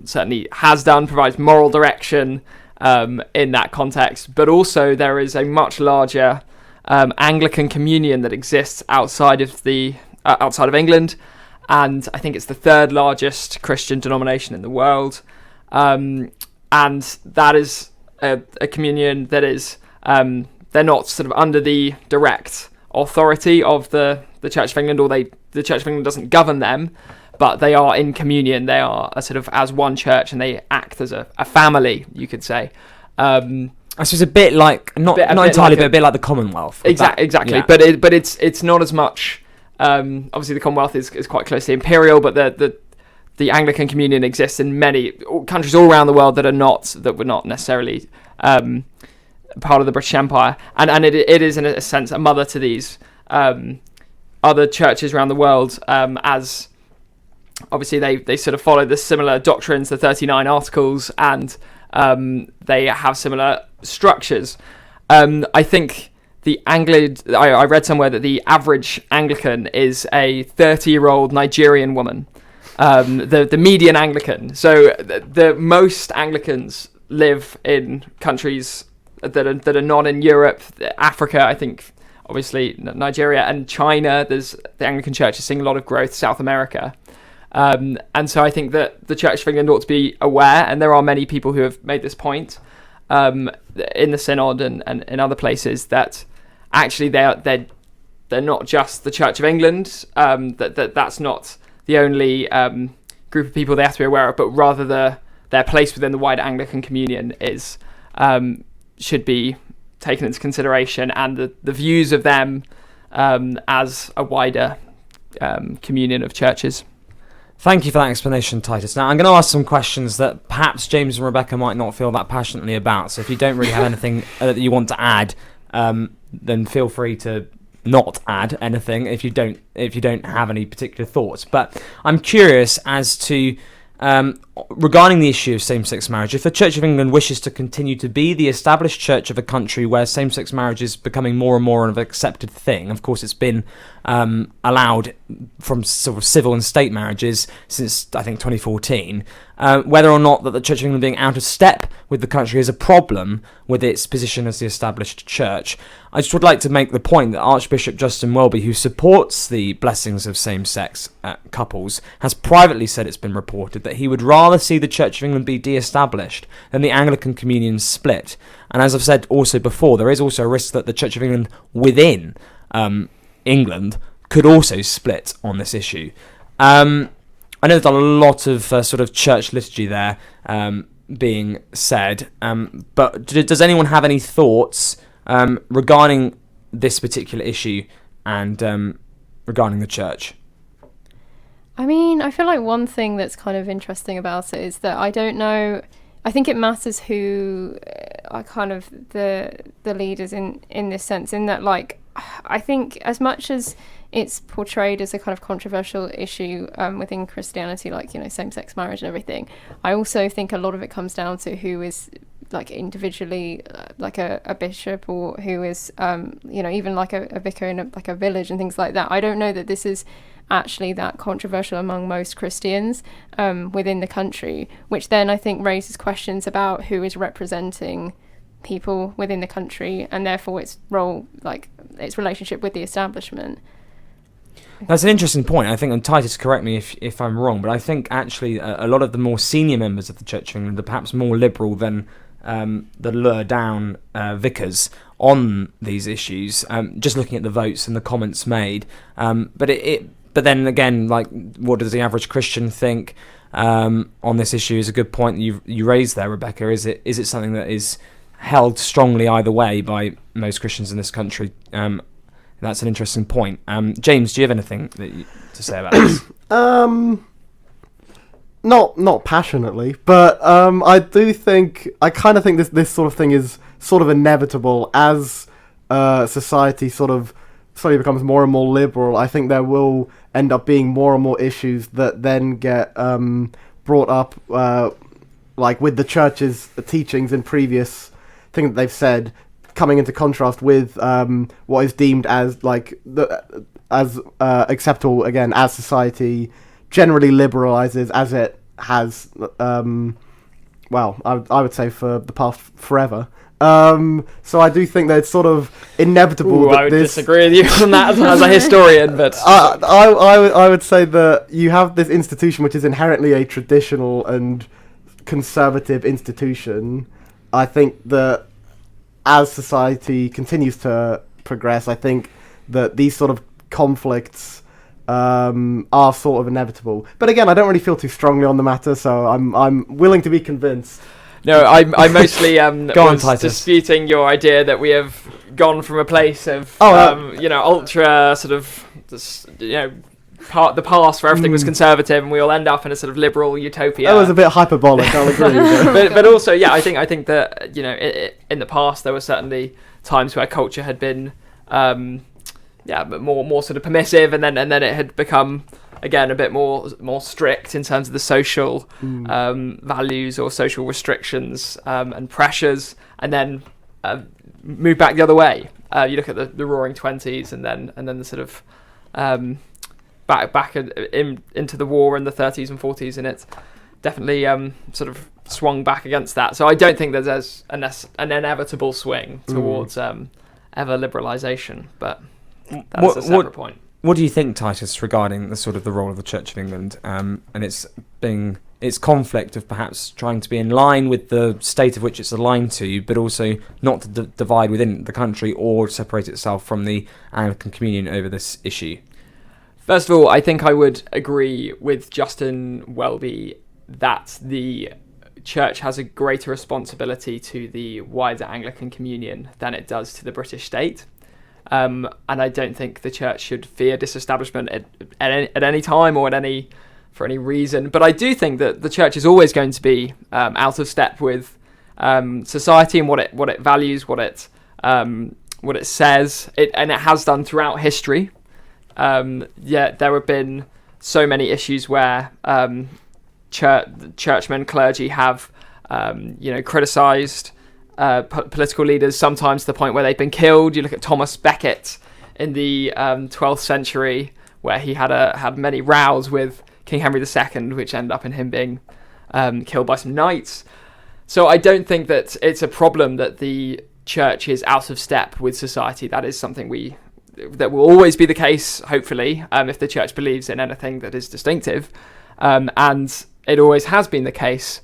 certainly has done, provides moral direction in that context. But also there is a much larger Anglican communion that exists outside of England, and I think it's the third largest Christian denomination in the world, and that is a communion that is they're not sort of under the direct authority of the Church of England, or the Church of England doesn't govern them, but they are in communion. They are a sort of as one church, and they act as a family, you could say. I suppose a bit like not entirely, but a bit like the Commonwealth. Exactly. Yeah. But it's not as much. Obviously, the Commonwealth is quite closely imperial, but the Anglican Communion exists in many countries all around the world that were not necessarily part of the British Empire, and it is in a sense a mother to these other churches around the world, as obviously they sort of follow the similar doctrines, the 39 Articles, and they have similar structures. I think I read somewhere that the average Anglican is a 30-year-old Nigerian woman, the median Anglican. So the most Anglicans live in countries that are not in Europe, Africa, I think, obviously Nigeria and China. The Anglican Church is seeing a lot of growth, South America. And so I think that the Church of England ought to be aware, and there are many people who have made this point in the Synod and in other places, that actually they're not just the Church of England, that's not the only group of people they have to be aware of, but rather their place within the wider Anglican communion should be taken into consideration, and the views of them as a wider communion of churches. Thank you for that explanation, Titus. Now, I'm going to ask some questions that perhaps James and Rebecca might not feel that passionately about. So if you don't really have anything that you want to add, then feel free to not add anything if you don't have any particular thoughts. But I'm curious as to regarding the issue of same-sex marriage, if the Church of England wishes to continue to be the established church of a country where same-sex marriage is becoming more and more of an accepted thing, of course it's been allowed from sort of civil and state marriages since, I think, 2014, whether or not that the Church of England being out of step with the country is a problem with its position as the established church. I just would like to make the point that Archbishop Justin Welby, who supports the blessings of same-sex couples, has privately said, it's been reported, that he would rather see the Church of England be de-established than the Anglican Communion split. And as I've said also before, there is also a risk that the Church of England within England could also split on this issue. I know there's a lot of sort of church liturgy there being said, but does anyone have any thoughts regarding this particular issue and regarding the church? I mean, I feel like one thing that's kind of interesting about it is that I don't know. I think it matters who are kind of the leaders in this sense, in that, like, I think as much as it's portrayed as a kind of controversial issue within Christianity, like, you know, same-sex marriage and everything, I also think a lot of it comes down to who is, like, individually like a bishop, or who is you know, even like a vicar in a village and things like that. I don't know that this is actually that controversial among most Christians within the country, which then I think raises questions about who is representing people within the country, and therefore its role, like its relationship with the establishment. That's an interesting point. I think, and Titus, correct me if I'm wrong, but I think actually a lot of the more senior members of the Church of England are perhaps more liberal than the lower down vicars on these issues, just looking at the votes and the comments made. But then again, like, what does the average Christian think on this issue is a good point you raised there, Rebecca. Is it something that is held strongly either way by most Christians in this country? That's an interesting point. James, do you have anything to say about this? Not passionately, but I kind of think this sort of thing is sort of inevitable as society sort of slowly becomes more and more liberal. I think there will end up being more and more issues that then get brought up, like with the church's teachings in previous things that they've said, coming into contrast with what is deemed as like as acceptable again as society generally liberalizes, as it has well, I would say for the past forever. So I do think that it's sort of inevitable. Ooh, that I would this... disagree with you on that as a historian, but I would say that you have this institution which is inherently a traditional and conservative institution. I think that as society continues to progress, I think that these sort of conflicts are sort of inevitable. But again, I don't really feel too strongly on the matter, so I'm willing to be convinced. No, I mostly was Titus. disputing your idea that we have gone from a place of ultra sort of the past where everything was conservative, and we all end up in a sort of liberal utopia. That was a bit hyperbolic, I'll agree. but also, yeah, I think that in the past there were certainly times where culture had been but more sort of permissive, and then it had become again a bit more strict in terms of the social values or social restrictions and pressures, and then moved back the other way. You look at the Roaring Twenties, and then the sort of back into the war in the 30s and 40s, and it's definitely sort of swung back against that. So I don't think there's an inevitable swing towards ever liberalisation, but that's a separate point. What do you think, Titus, regarding the sort of the role of the Church of England and its conflict of perhaps trying to be in line with the state of which it's aligned to, but also not to divide within the country or separate itself from the Anglican Communion over this issue? First of all, I think I would agree with Justin Welby that the Church has a greater responsibility to the wider Anglican Communion than it does to the British state. And I don't think the Church should fear disestablishment at any time or for any reason. But I do think that the Church is always going to be out of step with society and what it values, what it says, and it has done throughout history. There have been so many issues where churchmen, clergy have criticised political leaders, sometimes to the point where they've been killed. You look at Thomas Becket in the 12th century, where he had many rows with King Henry II, which ended up in him being killed by some knights. So I don't think that it's a problem that the church is out of step with society. That is something that will always be the case, hopefully, if the church believes in anything that is distinctive. And it always has been the case.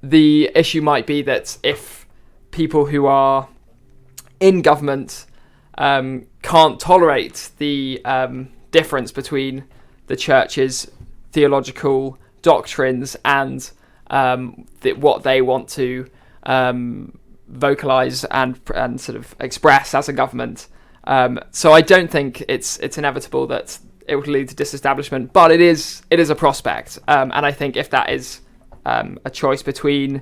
The issue might be that if people who are in government can't tolerate the difference between the church's theological doctrines and what they want to vocalize and sort of express as a government. So I don't think it's inevitable that it will lead to disestablishment, but it is a prospect. And I think if that is a choice between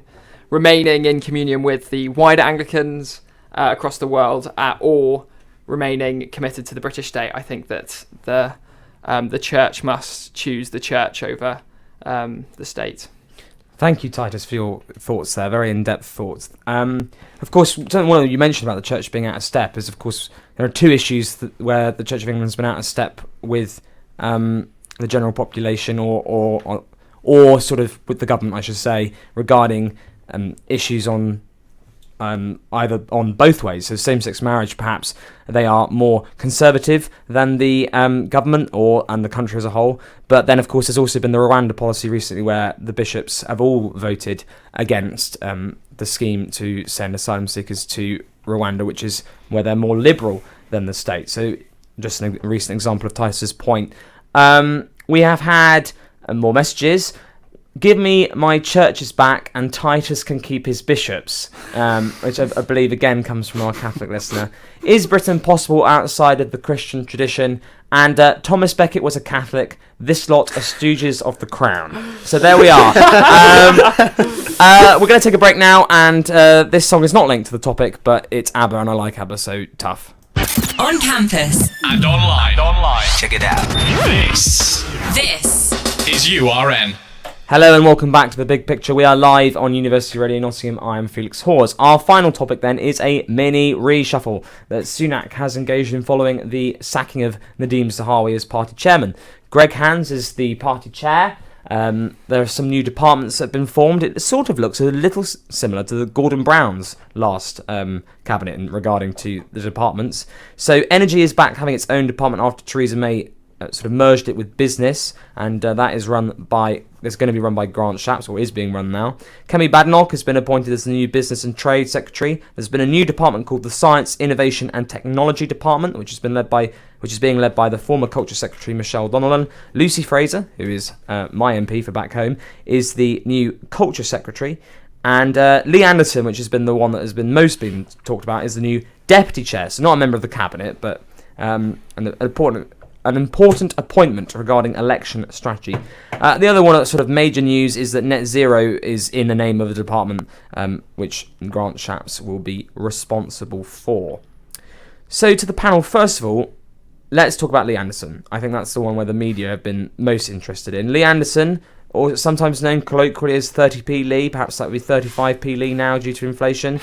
remaining in communion with the wider Anglicans across the world or remaining committed to the British state, I think that the church must choose the church over the state. Thank you, Titus, for your thoughts there. Very in-depth thoughts. Of course, something one you mentioned about the church being out of step is, of course, there are two issues where the Church of England has been out of step with the general population or sort of with the government, I should say, regarding issues on either on both ways. So same-sex marriage, perhaps they are more conservative than the government and the country as a whole. But then, of course, there's also been the Rwanda policy recently where the bishops have all voted against the scheme to send asylum seekers to Rwanda, which is where they're more liberal than the state. So just a recent example of Titus's point. We have had more messages. Give me my churches back and Titus can keep his bishops, which I believe again comes from our Catholic listener. Is Britain possible outside of the Christian tradition? And Thomas Becket was a Catholic. This lot are stooges of the crown. So there we are. We're going to take a break now, and this song is not linked to the topic, but it's ABBA, and I like ABBA, so tough. On campus. And online. Check it out. This is URN. Hello and welcome back to The Big Picture. We are live on University Radio Nottingham. I am Felix Hawes. Our final topic then is a mini reshuffle that Sunak has engaged in following the sacking of Nadeem Zahawi as party chairman. Greg Hands is the party chair. There are some new departments that have been formed. It sort of looks a little similar to the Gordon Brown's last cabinet regarding to the departments. So energy is back having its own department after Theresa May sort of merged it with business, and that is it's going to be run by Grant Shapps, or is being run now. Kemi Badenoch has been appointed as the new Business and Trade Secretary. There's been a new department called the Science, Innovation and Technology Department, which is being led by the former Culture Secretary Michelle Donnellan. Lucy Fraser, who is my MP for back home, is the new Culture Secretary. And Lee Anderson, which has been the one that has been most been talked about, is the new Deputy Chair. So not a member of the Cabinet, but an important appointment regarding election strategy. The other one that's sort of major news is that net zero is in the name of the department, which Grant Shapps will be responsible for. So to the panel, first of all, let's talk about Lee Anderson. I think that's the one where the media have been most interested in. Lee Anderson, or sometimes known colloquially as 30p Lee, perhaps that would be 35p Lee now due to inflation.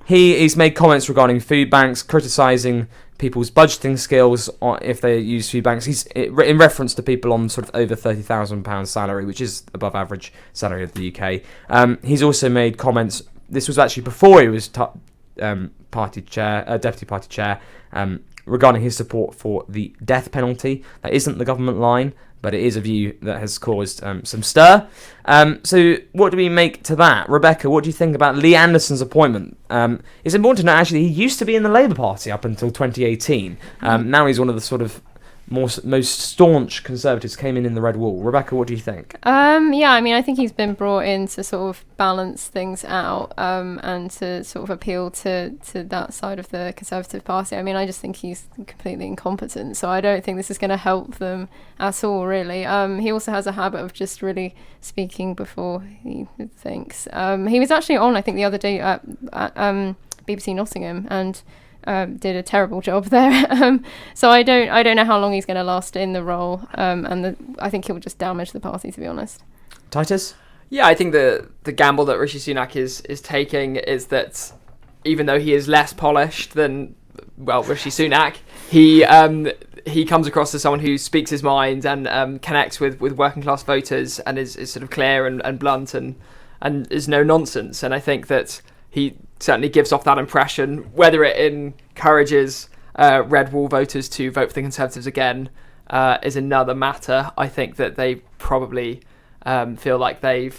He's made comments regarding food banks, criticising people's budgeting skills if they use food banks. He's in reference to people on sort of over £30,000 salary, which is above average salary of the UK. He's also made comments. This was actually before he was deputy party chair, regarding his support for the death penalty. That isn't the government line, but it is a view that has caused some stir. So what do we make to that? Rebecca, what do you think about Lee Anderson's appointment? It's important to know, actually, he used to be in the Labour Party up until 2018. Now he's one of the sort of most staunch Conservatives, came in the Red Wall. Rebecca, what do you think? I think he's been brought in to sort of balance things out and to sort of appeal to that side of the Conservative Party. I just think he's completely incompetent, so I don't think this is going to help them at all, really. He also has a habit of just really speaking before he thinks. He was actually on, I think, the other day at BBC Nottingham, and did a terrible job there. So I don't know how long he's going to last in the role, and I think he'll just damage the party, to be honest. Titus? Yeah, I think the gamble that Rishi Sunak is taking is that even though he is less polished than, Rishi Sunak, he comes across as someone who speaks his mind and connects with working class voters and is sort of clear and blunt and is no nonsense. And I think that he certainly gives off that impression. Whether it encourages red wall voters to vote for the Conservatives again is another matter. I think that they probably feel like their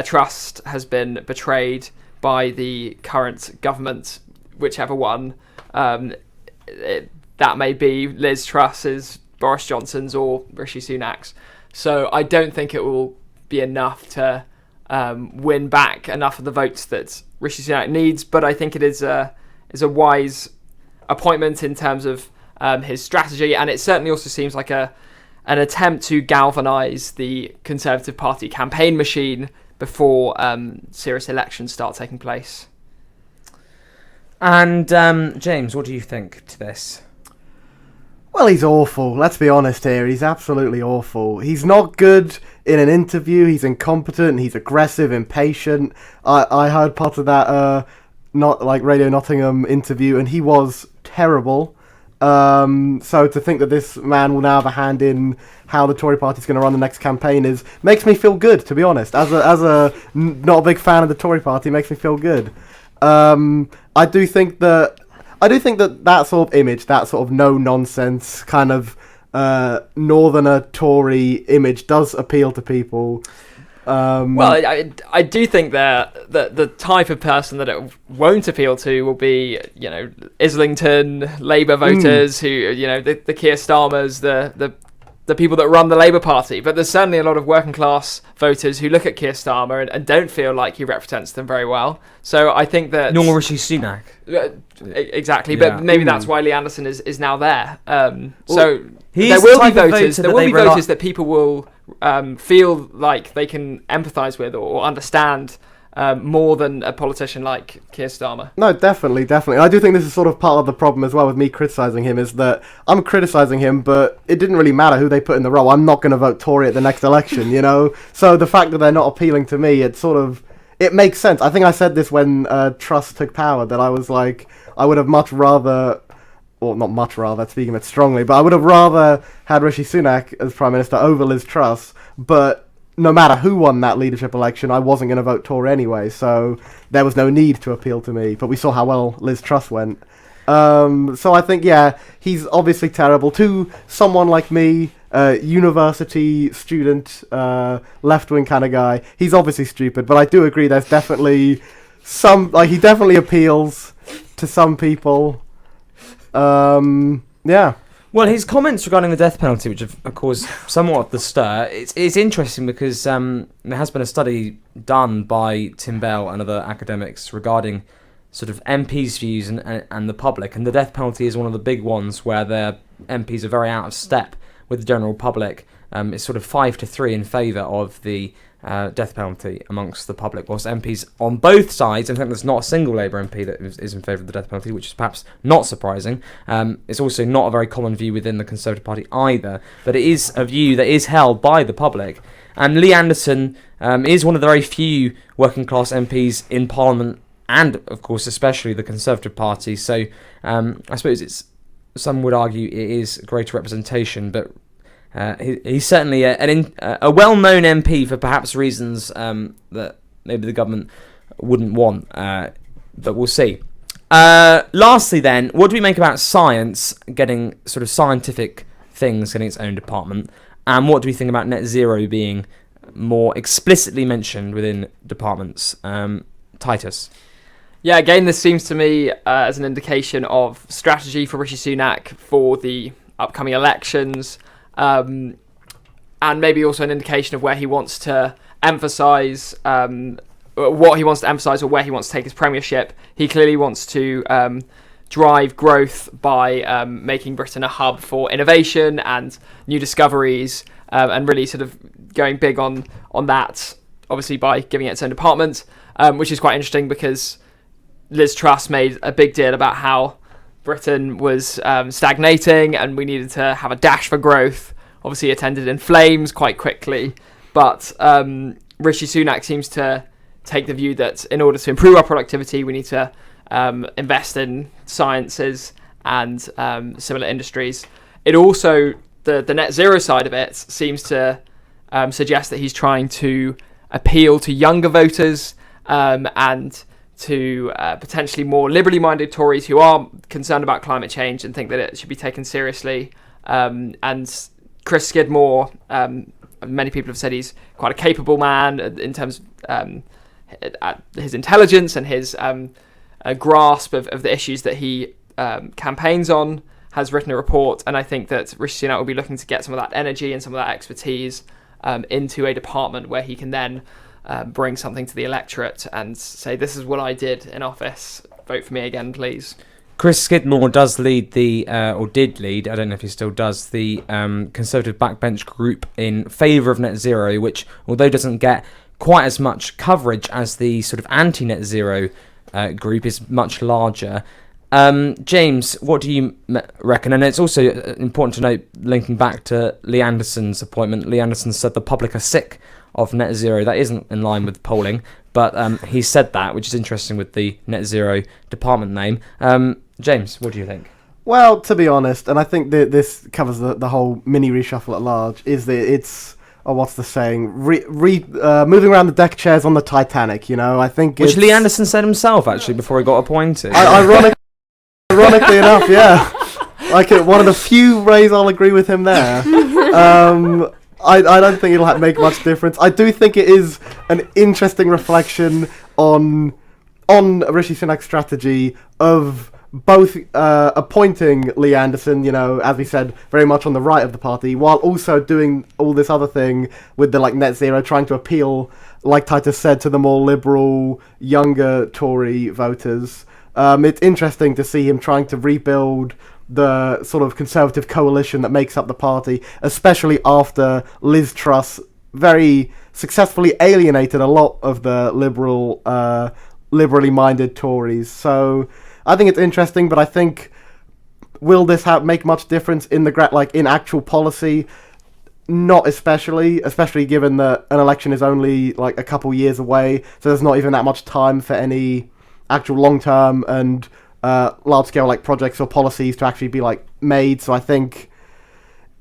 trust has been betrayed by the current government, whichever one. That may be Liz Truss's, Boris Johnson's, or Rishi Sunak's. So I don't think it will be enough to win back enough of the votes that Rishi Sunak needs. But I think it is a wise appointment in terms of his strategy, and it certainly also seems like an attempt to galvanise the Conservative Party campaign machine before serious elections start taking place. And James, what do you think to this? Well, he's awful. Let's be honest here. He's absolutely awful. He's not good in an interview. He's incompetent. He's aggressive, impatient. I heard part of that Radio Nottingham interview, and he was terrible. So to think that this man will now have a hand in how the Tory party's going to run the next campaign makes me feel good, to be honest. As a not a big fan of the Tory party, makes me feel good. I do think that sort of image, that sort of no-nonsense kind of northerner Tory image does appeal to people. I do think that the type of person that it won't appeal to will be, Islington Labour voters who, the Keir Starmers, the people that run the Labour Party. But there's certainly a lot of working class voters who look at Keir Starmer and don't feel like he represents them very well. So I think that... Nor Rishi Sunak. Exactly, Yeah. but maybe that's why Lee Anderson is now there. So He's there will the be type of voters. voter There that will they be rely- voters that people will feel like they can empathise with or understand more than a politician like Keir Starmer. No, definitely. I do think this is sort of part of the problem as well with me criticising him, is that I'm criticising him, but it didn't really matter who they put in the role. I'm not going to vote Tory at the next election, So the fact that they're not appealing to me, it makes sense. I think I said this when Truss took power, that I was like, I would have much rather... Well, not much rather, speaking of it strongly, but I would have rather had Rishi Sunak as Prime Minister over Liz Truss, but no matter who won that leadership election, I wasn't going to vote Tory anyway, so there was no need to appeal to me, but we saw how well Liz Truss went. So I think, he's obviously terrible. To someone like me, university student, left-wing kind of guy, he's obviously stupid, but I do agree there's definitely he definitely appeals to some people. Well, his comments regarding the death penalty, which have caused somewhat of the stir, it's interesting because there has been a study done by Tim Bell and other academics regarding sort of MPs' views and the public, and the death penalty is one of the big ones where their MPs are very out of step with the general public. It's sort of 5-3 in favour of the death penalty amongst the public, whilst MPs on both sides, I think there's not a single Labour MP that is in favour of the death penalty, which is perhaps not surprising. It's also not a very common view within the Conservative Party either, but it is a view that is held by the public. And Lee Anderson is one of the very few working class MPs in Parliament, and of course especially the Conservative Party, so I suppose some would argue it is greater representation, but he's certainly a well-known MP for perhaps reasons that maybe the government wouldn't want, but we'll see. Lastly then, what do we make about science getting sort of scientific things getting its own department, and what do we think about net zero being more explicitly mentioned within departments? Titus? Yeah, again, this seems to me as an indication of strategy for Rishi Sunak for the upcoming elections. And maybe also an indication of where he wants to emphasise, what he wants to emphasise or where he wants to take his premiership. He clearly wants to drive growth by making Britain a hub for innovation and new discoveries, and really sort of going big on that, obviously by giving it its own department, which is quite interesting because Liz Truss made a big deal about how Britain was stagnating and we needed to have a dash for growth. Obviously, it ended in flames quite quickly. But Rishi Sunak seems to take the view that in order to improve our productivity, we need to invest in sciences and similar industries. It also, the net zero side of it seems to suggest that he's trying to appeal to younger voters and to potentially more liberally minded Tories who are concerned about climate change and think that it should be taken seriously. And Chris Skidmore, many people have said he's quite a capable man in terms of his intelligence and his grasp of the issues that he campaigns on, has written a report. And I think that Rishi Sunak will be looking to get some of that energy and some of that expertise into a department where he can then bring something to the electorate and say, this is what I did in office, vote for me again, please. Chris Skidmore does lead or did lead, I don't know if he still does, the Conservative backbench group in favour of net zero, which, although doesn't get quite as much coverage as the sort of anti-net zero group, is much larger. James, what do you reckon? And it's also important to note, linking back to Lee Anderson's appointment, Lee Anderson said the public are sick of net zero. That isn't in line with polling, but he said that, which is interesting with the net zero department name. James, what do you think? Well, to be honest, and I think that this covers the whole mini reshuffle at large, is that it's, what's the saying? Moving around the deck chairs on the Titanic, you know? I think which Lee Anderson said himself, actually, before he got appointed. Ironically enough, yeah. Like one of the few ways I'll agree with him there. I don't think it'll make much difference. I do think it is an interesting reflection on Rishi Sunak's strategy of both appointing Lee Anderson, you know, as we said, very much on the right of the party, while also doing all this other thing with the net zero, trying to appeal, like Titus said, to the more liberal, younger Tory voters. It's interesting to see him trying to rebuild the sort of Conservative coalition that makes up the party, especially after Liz Truss very successfully alienated a lot of the liberally minded Tories. So I think it's interesting, but I think, will this make much difference in in actual policy? Not especially given that an election is only a couple years away, so there's not even that much time for any actual long-term and large-scale projects or policies to actually be made. So I think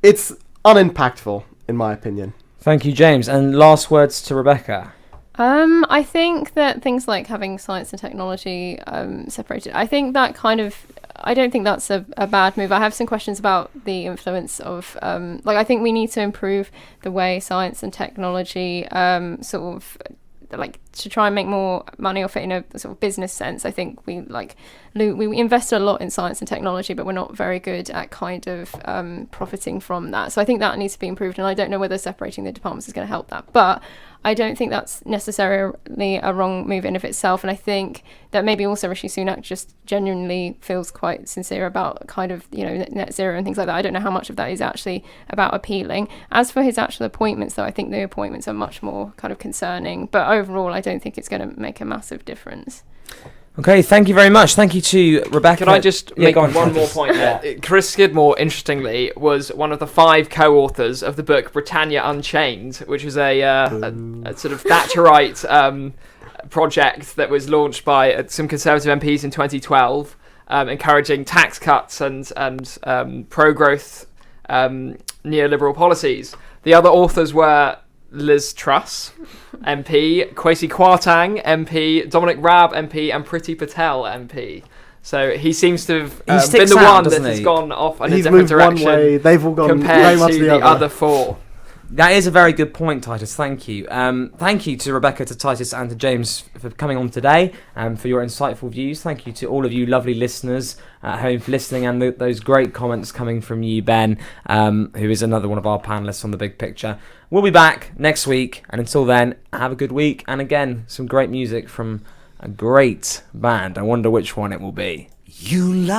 it's unimpactful, in my opinion. Thank you, James. And last words to Rebecca. I think that things like having science and technology separated, I don't think that's a bad move. I have some questions about the influence of, I think we need to improve the way science and technology to try and make more money off it in a sort of business sense. I think we invest a lot in science and technology, but we're not very good at kind of profiting from that. So I think that needs to be improved, and I don't know whether separating the departments is going to help that. But I don't think that's necessarily a wrong move in of itself, and I think that maybe also Rishi Sunak just genuinely feels quite sincere about kind of, net zero and things like that. I don't know how much of that is actually about appealing. As for his actual appointments, though, I think the appointments are much more kind of concerning, but overall I don't think it's going to make a massive difference. Okay, thank you very much. Thank you to Rebecca. Can I just make one more point there? Chris Skidmore, interestingly, was one of the 5 co-authors of the book Britannia Unchained, which was a sort of Thatcherite project that was launched by some Conservative MPs in 2012, encouraging tax cuts and pro-growth neoliberal policies. The other authors were Liz Truss, MP, Kwesi Kwarteng, MP, Dominic Raab, MP, and Priti Patel, MP. So he seems to have been the one that has gone off in a different direction. One way. They've all gone compared very much to the other 4. That is a very good point, Titus. Thank you. Thank you to Rebecca, to Titus, and to James for coming on today and for your insightful views. Thank you to all of you lovely listeners at home for listening, and those great comments coming from you, Ben, who is another one of our panellists on The Big Picture. We'll be back next week, and until then, have a good week. And again, some great music from a great band. I wonder which one it will be.